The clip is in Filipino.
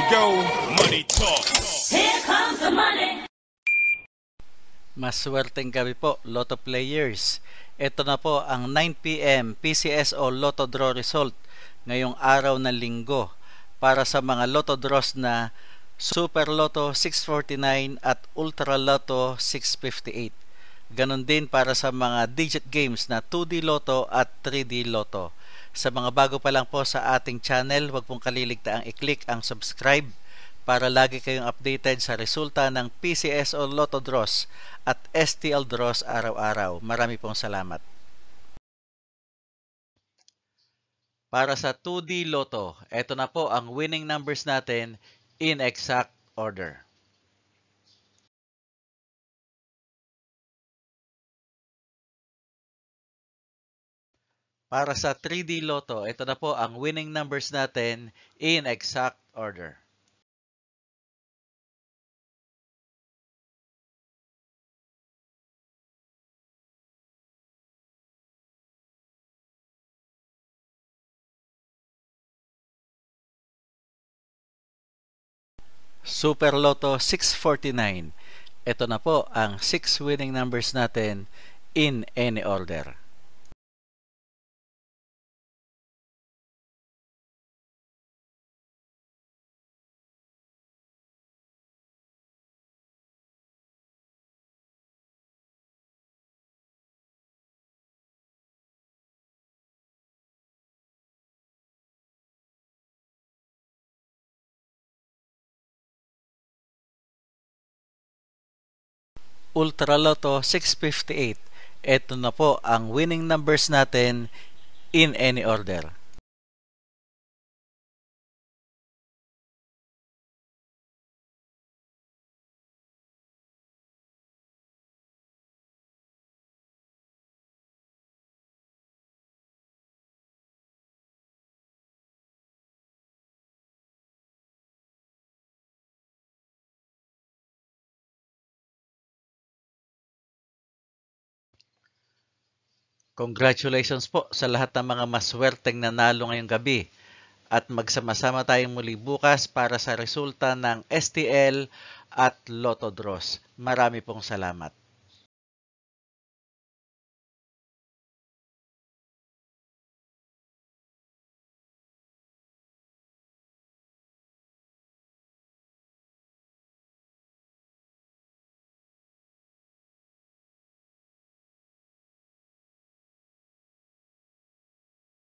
go, money talk. Here comes the money. Maswerteng gabi po, Lotto players. Ito na po ang 9 PM PCSO Lotto Draw result ngayong araw ng Linggo para sa mga Lotto draws na Super Lotto 649 at Ultra Lotto 658. Ganon din para sa mga digit games na 2D Lotto at 3D Lotto. Sa mga bago pa lang po sa ating channel, huwag pong kaliligtaang i-click ang subscribe para lagi kayong updated sa resulta ng PCSO Lotto Draws at STL Draws araw-araw. Marami pong salamat. Para sa 2D Lotto, eto na po ang winning numbers natin in exact order. Para sa 3D Lotto, ito na po ang winning numbers natin in exact order. Super Lotto 649. Ito na po ang 6 winning numbers natin in any order. Ultra Lotto 658. Ito na po ang winning numbers natin in any order. Congratulations po sa lahat ng mga maswerteng nanalo ngayong gabi at magsama-sama tayong muli bukas para sa resulta ng STL at Lotto Draws. Marami pong salamat.